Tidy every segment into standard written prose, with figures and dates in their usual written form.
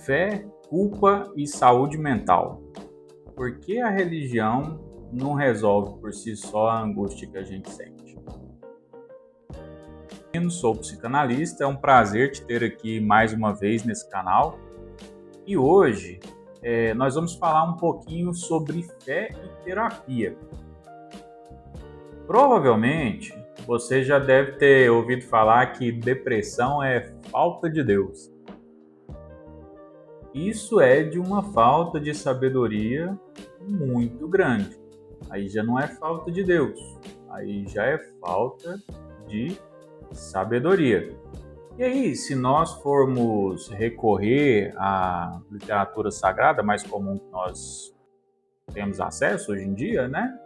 Fé, culpa e saúde mental. Por que a religião não resolve por si só a angústia que a gente sente? Eu sou psicanalista, é um prazer te ter aqui mais uma vez nesse canal. E hoje nós vamos falar um pouquinho sobre fé e terapia. Provavelmente você já deve ter ouvido falar que depressão é falta de Deus. Isso é de uma falta de sabedoria muito grande. Aí já não é falta de Deus, aí já é falta de sabedoria. E aí, se nós formos recorrer à literatura sagrada mais comum que nós temos acesso hoje em dia, né?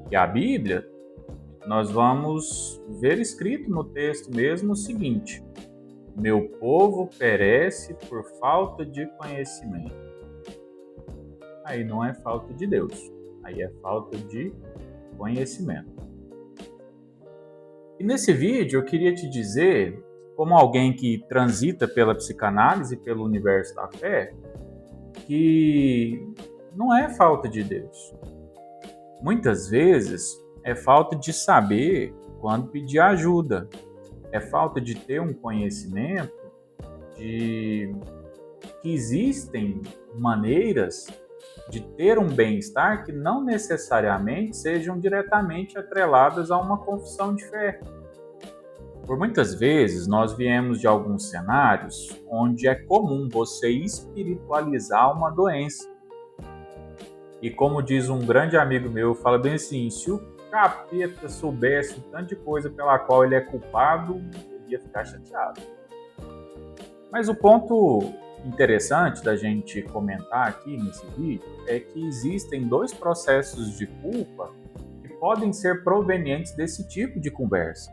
Que é a Bíblia, nós vamos ver escrito no texto mesmo o seguinte: meu povo perece por falta de conhecimento. Aí não é falta de Deus, aí é falta de conhecimento. E nesse vídeo eu queria te dizer, como alguém que transita pela psicanálise e pelo universo da fé, que não é falta de Deus. Muitas vezes é falta de saber quando pedir ajuda, é falta de ter um conhecimento de que existem maneiras de ter um bem-estar que não necessariamente sejam diretamente atreladas a uma confissão de fé. Por muitas vezes, nós viemos de alguns cenários onde é comum você espiritualizar uma doença. E como diz um grande amigo meu, fala bem assim: se o capeta soubesse o tanto de coisa pela qual ele é culpado, ele ia ficar chateado. Mas o ponto interessante da gente comentar aqui nesse vídeo é que existem dois processos de culpa que podem ser provenientes desse tipo de conversa.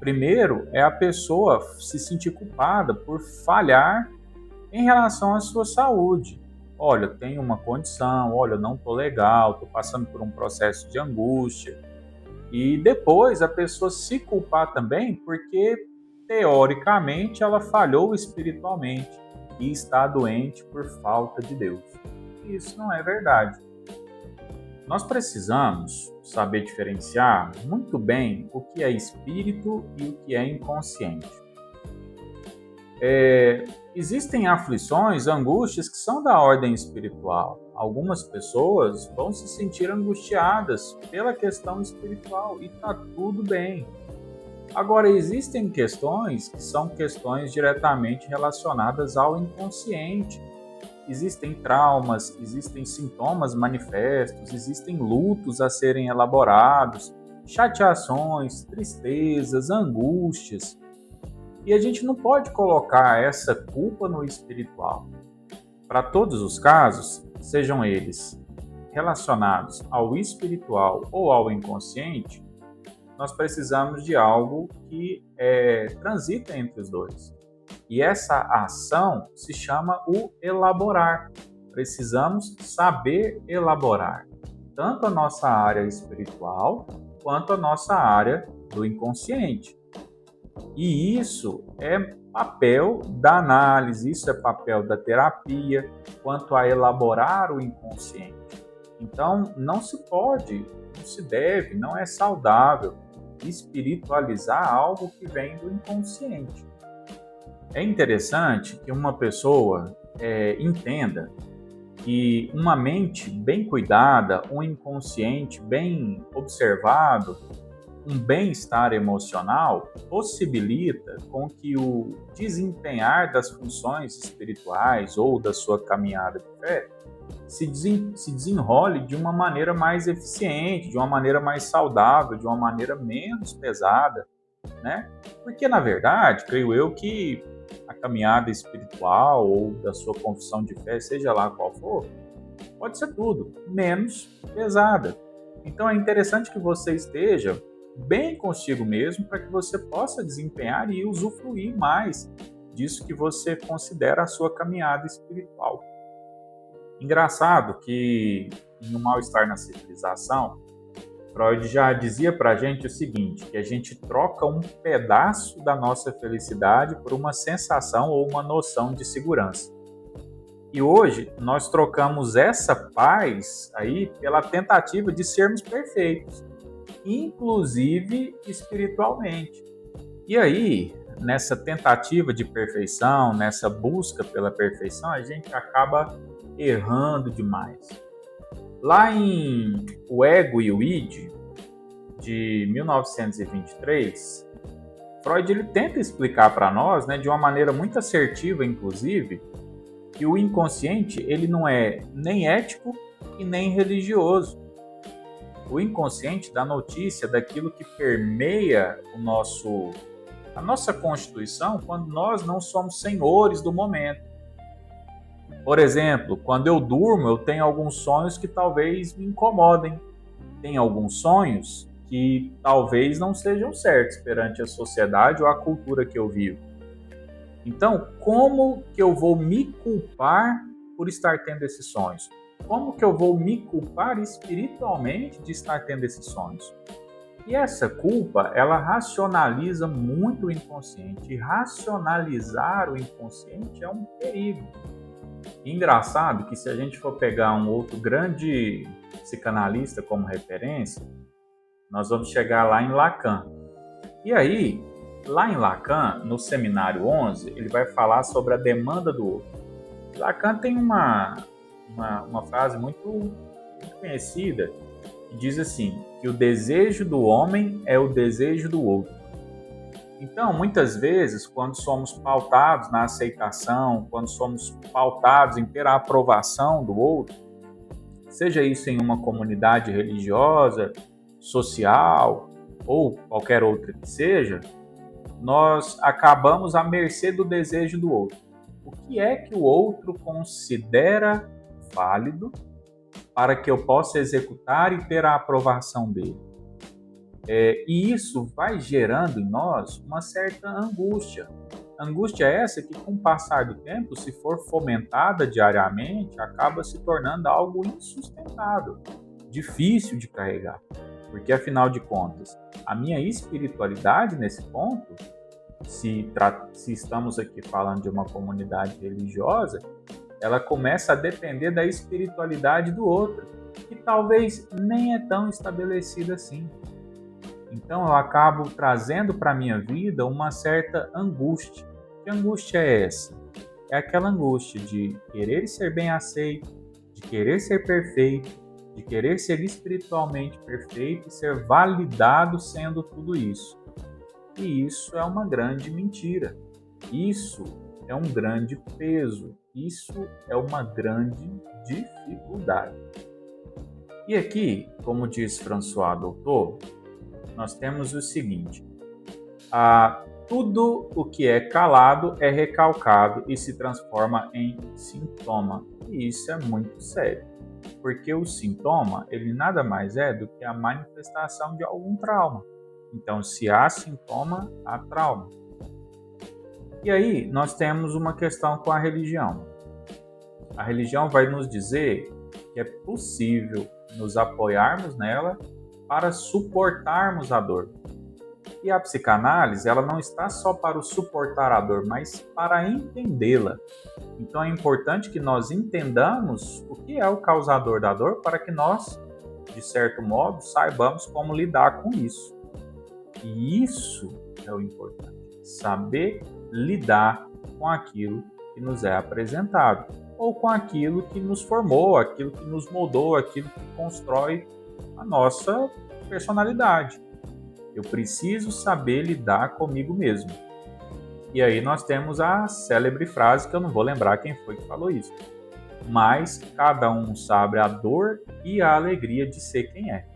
Primeiro é a pessoa se sentir culpada por falhar em relação à sua saúde. Olha, eu tenho uma condição, olha, eu não estou legal, estou passando por um processo de angústia. E depois a pessoa se culpar também porque, teoricamente, ela falhou espiritualmente e está doente por falta de Deus. Isso não é verdade. Nós precisamos saber diferenciar muito bem o que é espírito e o que é inconsciente. Existem aflições, angústias que são da ordem espiritual. Algumas pessoas vão se sentir angustiadas pela questão espiritual e está tudo bem. Agora, existem questões que são questões diretamente relacionadas ao inconsciente. Existem traumas, existem sintomas manifestos, existem lutos a serem elaborados, chateações, tristezas, angústias. E a gente não pode colocar essa culpa no espiritual. Para todos os casos, sejam eles relacionados ao espiritual ou ao inconsciente, nós precisamos de algo que transita entre os dois. E essa ação se chama o elaborar. Precisamos saber elaborar tanto a nossa área espiritual quanto a nossa área do inconsciente. E isso é papel da análise, isso é papel da terapia, quanto a elaborar o inconsciente. Então, não se pode, não se deve, não é saudável espiritualizar algo que vem do inconsciente. É interessante que uma pessoa entenda que uma mente bem cuidada, um inconsciente bem observado, um bem-estar emocional possibilita com que o desempenhar das funções espirituais ou da sua caminhada de fé se desenrole de uma maneira mais eficiente, de uma maneira mais saudável, de uma maneira menos pesada, né? Porque, na verdade, creio eu que a caminhada espiritual ou da sua confissão de fé, seja lá qual for, pode ser tudo, menos pesada. Então, é interessante que você esteja bem consigo mesmo para que você possa desempenhar e usufruir mais disso que você considera a sua caminhada espiritual. Engraçado que no Mal-Estar na Civilização, Freud já dizia para a gente o seguinte, que a gente troca um pedaço da nossa felicidade por uma sensação ou uma noção de segurança. E hoje nós trocamos essa paz aí pela tentativa de sermos perfeitos, inclusive espiritualmente. E aí, nessa tentativa de perfeição, nessa busca pela perfeição, a gente acaba errando demais. Lá em O Ego e o Id, de 1923, Freud ele tenta explicar para nós, né, de uma maneira muito assertiva, inclusive, que o inconsciente ele não é nem ético e nem religioso. O inconsciente dá notícia daquilo que permeia a nossa constituição quando nós não somos senhores do momento. Por exemplo, quando eu durmo, eu tenho alguns sonhos que talvez me incomodem. Tem alguns sonhos que talvez não sejam certos perante a sociedade ou a cultura que eu vivo. Então, como que eu vou me culpar por estar tendo esses sonhos? Como que eu vou me culpar espiritualmente de estar tendo esses sonhos? E essa culpa, ela racionaliza muito o inconsciente. E racionalizar o inconsciente é um perigo. E engraçado que se a gente for pegar um outro grande psicanalista como referência, nós vamos chegar lá em Lacan. E aí, lá em Lacan, no Seminário 11, ele vai falar sobre a demanda do outro. Lacan tem uma frase muito conhecida que diz assim, que o desejo do homem é o desejo do outro. Então, muitas vezes, quando somos pautados na aceitação, quando somos pautados em ter a aprovação do outro, seja isso em uma comunidade religiosa, social ou qualquer outra que seja, nós acabamos à mercê do desejo do outro. O que é que o outro considera válido para que eu possa executar e ter a aprovação dele? E isso vai gerando em nós uma certa angústia. Angústia essa que, com o passar do tempo, se for fomentada diariamente, acaba se tornando algo insustentável, difícil de carregar. Porque, afinal de contas, a minha espiritualidade nesse ponto, se estamos aqui falando de uma comunidade religiosa, ela começa a depender da espiritualidade do outro, que talvez nem é tão estabelecida assim. Então eu acabo trazendo para a minha vida uma certa angústia. Que angústia é essa? É aquela angústia de querer ser bem aceito, de querer ser perfeito, de querer ser espiritualmente perfeito e ser validado sendo tudo isso. E isso é uma grande mentira. Isso é um grande peso. Isso é uma grande dificuldade. E aqui, como diz François Doutor, nós temos o seguinte: tudo o que é calado é recalcado e se transforma em sintoma. E isso é muito sério, porque o sintoma, ele nada mais é do que a manifestação de algum trauma. Então, se há sintoma, há trauma. E aí, nós temos uma questão com a religião. A religião vai nos dizer que é possível nos apoiarmos nela para suportarmos a dor. E a psicanálise, ela não está só para o suportar a dor, mas para entendê-la. Então é importante que nós entendamos o que é o causador da dor para que nós, de certo modo, saibamos como lidar com isso. E isso é o importante, saber lidar com aquilo que nos é apresentado, ou com aquilo que nos formou, aquilo que nos moldou, aquilo que constrói a nossa personalidade. Eu preciso saber lidar comigo mesmo. E aí nós temos a célebre frase, que eu não vou lembrar quem foi que falou isso, mas cada um sabe a dor e a alegria de ser quem é.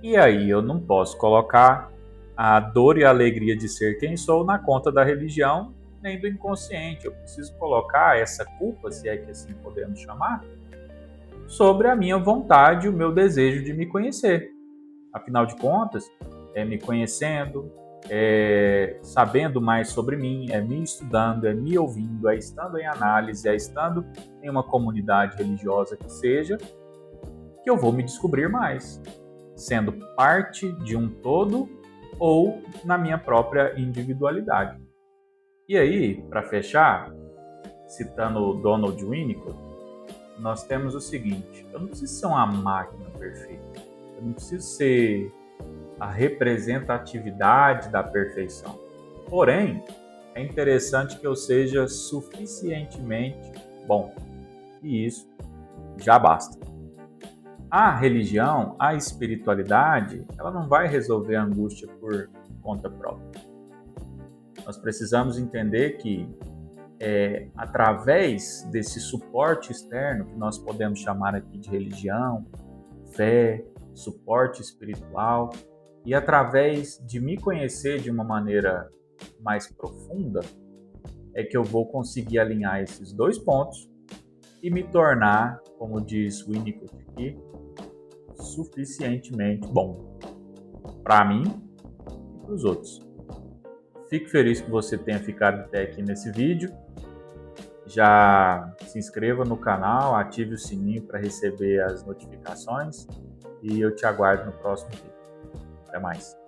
E aí eu não posso colocar a dor e a alegria de ser quem sou na conta da religião, nem do inconsciente. Eu preciso colocar essa culpa, se é que assim podemos chamar, sobre a minha vontade e o meu desejo de me conhecer. Afinal de contas, é me conhecendo, é sabendo mais sobre mim, é me estudando, é me ouvindo, é estando em análise, é estando em uma comunidade religiosa que seja, que eu vou me descobrir mais, sendo parte de um todo ou na minha própria individualidade. E aí, para fechar, citando o Donald Winnicott, nós temos o seguinte: eu não preciso ser uma máquina perfeita, eu não preciso ser a representatividade da perfeição. Porém, é interessante que eu seja suficientemente bom, e isso já basta. A religião, a espiritualidade, ela não vai resolver a angústia por conta própria. Nós precisamos entender que através desse suporte externo, que nós podemos chamar aqui de religião, fé, suporte espiritual, e através de me conhecer de uma maneira mais profunda, é que eu vou conseguir alinhar esses dois pontos e me tornar, como diz Winnicott aqui, suficientemente bom para mim e para os outros. Fico feliz que você tenha ficado até aqui nesse vídeo. Já se inscreva no canal, ative o sininho para receber as notificações e eu te aguardo no próximo vídeo. Até mais!